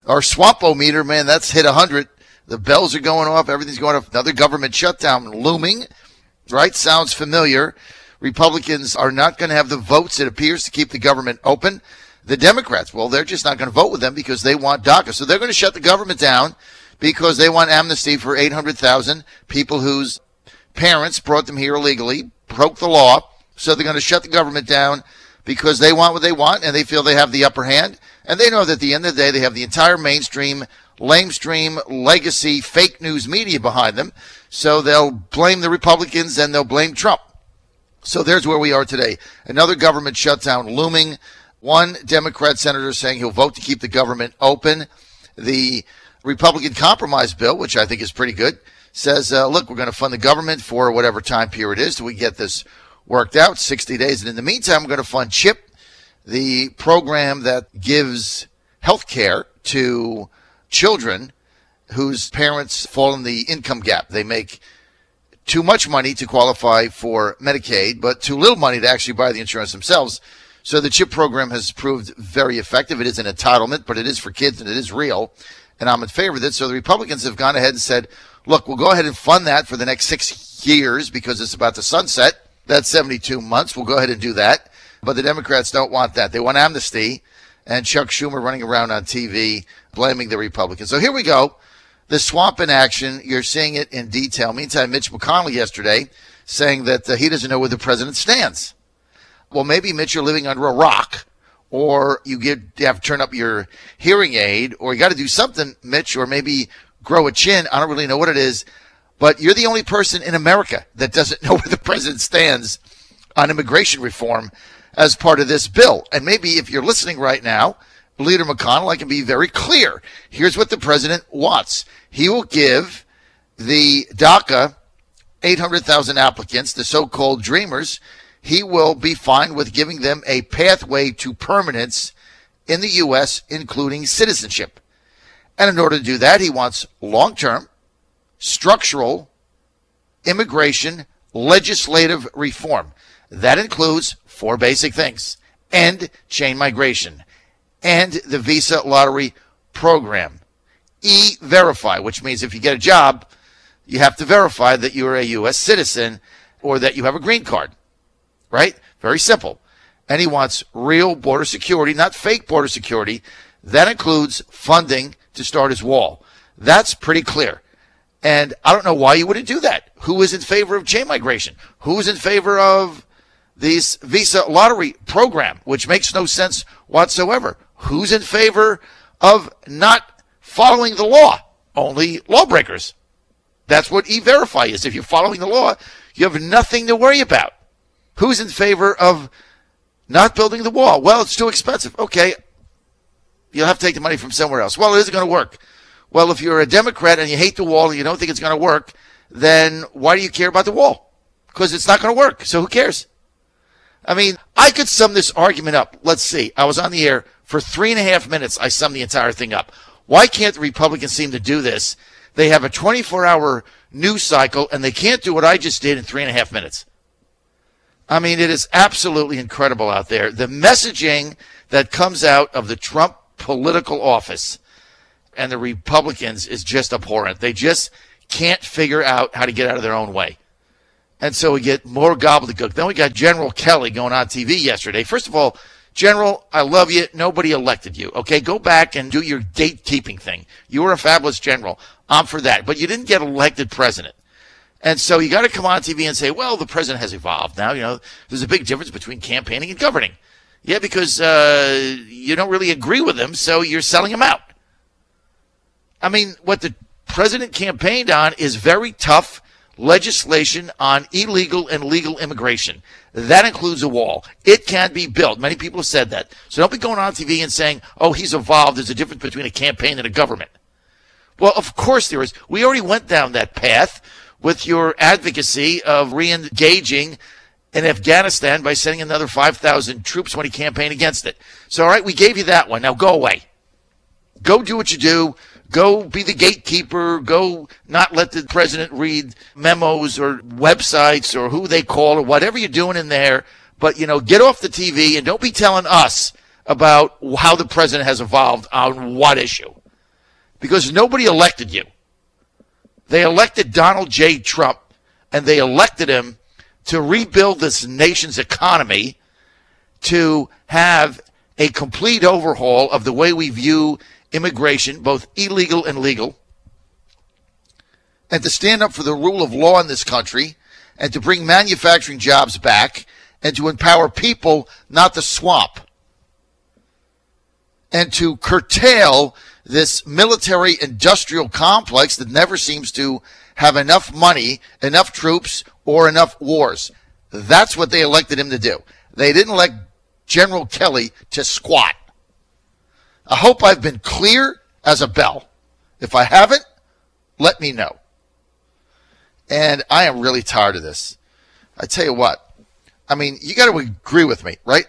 Our swamp-o-meter, man, that's hit 100. The bells are going off. Everything's going off. Another government shutdown looming, right? Sounds familiar. Republicans are not going to have the votes, it appears, to keep the government open. The Democrats, well, they're just not going to vote with them because they want DACA. So they're going to shut the government down because they want amnesty for 800,000 people whose parents brought them here illegally, broke the law. So they're going to shut the government down because they want what they want and they feel they have the upper hand. And they know that at the end of the day, they have the entire mainstream, lamestream, legacy, fake news media behind them. So they'll blame the Republicans and they'll blame Trump. So there's where we are today. Another government shutdown looming. One Democrat senator saying he'll vote to keep the government open. The Republican compromise bill, which I think is pretty good, says, look, we're going to fund the government for whatever time period it is till we get this worked out, 60 days. And in the meantime, we're going to fund CHIP, the program that gives health care to children whose parents fall in the income gap. They make too much money to qualify for Medicaid, but too little money to actually buy the insurance themselves. So the CHIP program has proved very effective. It is an entitlement, but it is for kids and it is real. And I'm in favor of it. So the Republicans have gone ahead and said, look, we'll go ahead and fund that for the next 6 years because it's about to sunset. That's 72 months. We'll go ahead and do that. But the Democrats don't want that. They want amnesty. And Chuck Schumer running around on TV blaming the Republicans. So here we go. The swamp in action. You're seeing it in detail. Meantime, Mitch McConnell yesterday saying that he doesn't know where the president stands. Well, maybe, Mitch, you're living under a rock, or you have to turn up your hearing aid, or you got to do something, Mitch, or maybe grow a chin. I don't really know what it is. But you're the only person in America that doesn't know where the president stands on immigration reform as part of this bill. And maybe if you're listening right now, Leader McConnell, I can be very clear. Here's what the president wants. He will give the DACA 800,000 applicants, the so-called dreamers, he will be fine with giving them a pathway to permanence in the U.S., including citizenship. And in order to do that, he wants long-term, structural immigration legislative reform. That includes 4 basic things: end chain migration, end the visa lottery program, E-Verify, which means if you get a job, you have to verify that you're a U.S. citizen or that you have a green card, right? Very simple. And he wants real border security, not fake border security. That includes funding to start his wall. That's pretty clear. And I don't know why you wouldn't do that. Who is in favor of chain migration? Who is in favor of this visa lottery program, which makes no sense whatsoever? Who's in favor of not following the law? Only lawbreakers. That's what E-Verify is. If you're following the law, you have nothing to worry about. Who's in favor of not building the wall? Well, it's too expensive. Okay, you'll have to take the money from somewhere else. Well, it isn't going to work. Well, if you're a Democrat and you hate the wall and you don't think it's going to work, then why do you care about the wall? Because it's not going to work, so who cares? I mean, I could sum this argument up. Let's see. I was on the air for 3.5 minutes. I summed the entire thing up. Why can't the Republicans seem to do this? They have a 24-hour news cycle, and they can't do what I just did in 3.5 minutes. I mean, it is absolutely incredible out there. The messaging that comes out of the Trump political office and the Republicans is just abhorrent. They just can't figure out how to get out of their own way. And so we get more gobbledygook. Then we got General Kelly going on TV yesterday. First of all, General, I love you. Nobody elected you. Okay, go back and do your gatekeeping thing. You were a fabulous general. I'm for that. But you didn't get elected president. And so you got to come on TV and say, well, the president has evolved. Now, there's a big difference between campaigning and governing. Yeah, because you don't really agree with him, so you're selling him out. I mean, what the president campaigned on is very tough legislation on illegal and legal immigration. That includes a wall. It can be built. Many people have said that. So don't be going on TV and saying, oh, he's evolved. There's a difference between a campaign and a government. Well, of course there is. We already went down that path with your advocacy of re-engaging in Afghanistan by sending another 5,000 troops when he campaigned against it. So, all right, we gave you that one. Now go away. Go do what you do. Go be the gatekeeper. Go not let the president read memos or websites or who they call or whatever you're doing in there. But, get off the TV and don't be telling us about how the president has evolved on what issue. because nobody elected you. They elected Donald J. Trump, and they elected him to rebuild this nation's economy, to have a complete overhaul of the way we view immigration, both illegal and legal, and to stand up for the rule of law in this country, and to bring manufacturing jobs back, and to empower people, not the swamp, and to curtail this military-industrial complex that never seems to have enough money, enough troops, or enough wars. That's what they elected him to do. They didn't elect General Kelly to squat. I hope I've been clear as a bell. If I haven't, let me know. And I am really tired of this. I tell you what, I mean, you got to agree with me, right?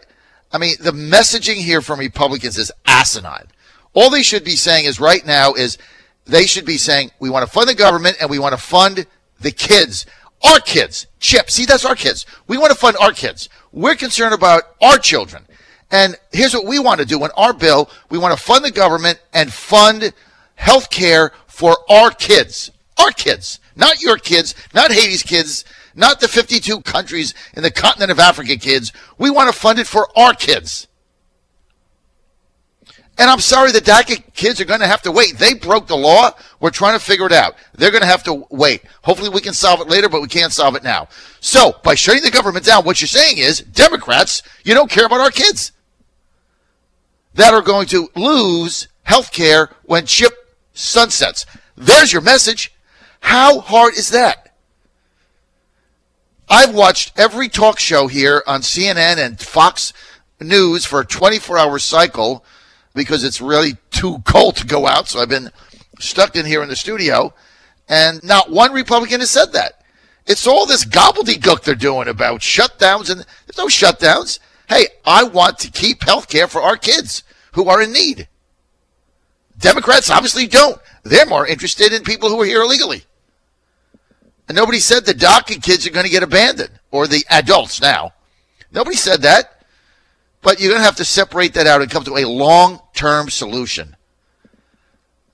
I mean, the messaging here from Republicans is asinine. All they should be saying is right now is they should be saying, we want to fund the government and we want to fund the kids. Our kids. Chip, see, that's our kids. We want to fund our kids. We're concerned about our children. And here's what we want to do in our bill. We want to fund the government and fund health care for our kids. Our kids. Not your kids. Not Haiti's kids. Not the 52 countries in the continent of Africa kids. We want to fund it for our kids. And I'm sorry the DACA kids are going to have to wait. They broke the law. We're trying to figure it out. They're going to have to wait. Hopefully we can solve it later, but we can't solve it now. So by shutting the government down, what you're saying is, Democrats, you don't care about our kids that are going to lose health care when CHIP sunsets. There's your message. How hard is that? I've watched every talk show here on CNN and Fox News for a 24-hour cycle because it's really too cold to go out, so I've been stuck in here in the studio, and not one Republican has said that. It's all this gobbledygook they're doing about shutdowns, and there's no shutdowns. Hey, I want to keep health care for our kids who are in need. Democrats obviously don't. They're more interested in people who are here illegally. And nobody said the DACA kids are going to get abandoned, or the adults now. Nobody said that. But you're going to have to separate that out and come to a long-term solution.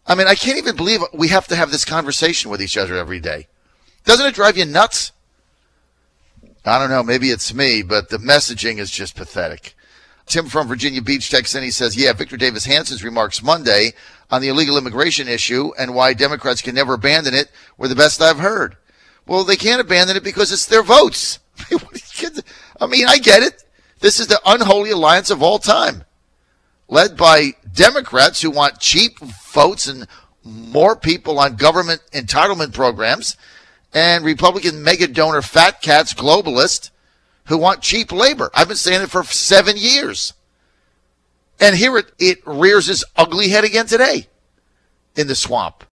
I mean, I can't even believe we have to have this conversation with each other every day. Doesn't it drive you nuts? I don't know. Maybe it's me, but the messaging is just pathetic. Tim from Virginia Beach texts in. He says, yeah, Victor Davis Hanson's remarks Monday on the illegal immigration issue and why Democrats can never abandon it were the best I've heard. Well, they can't abandon it because it's their votes. I mean, I get it. This is the unholy alliance of all time, led by Democrats who want cheap votes and more people on government entitlement programs, and Republican mega donor fat cats globalists who want cheap labor. I've been saying it for 7 years. And here it rears its ugly head again today in the swamp.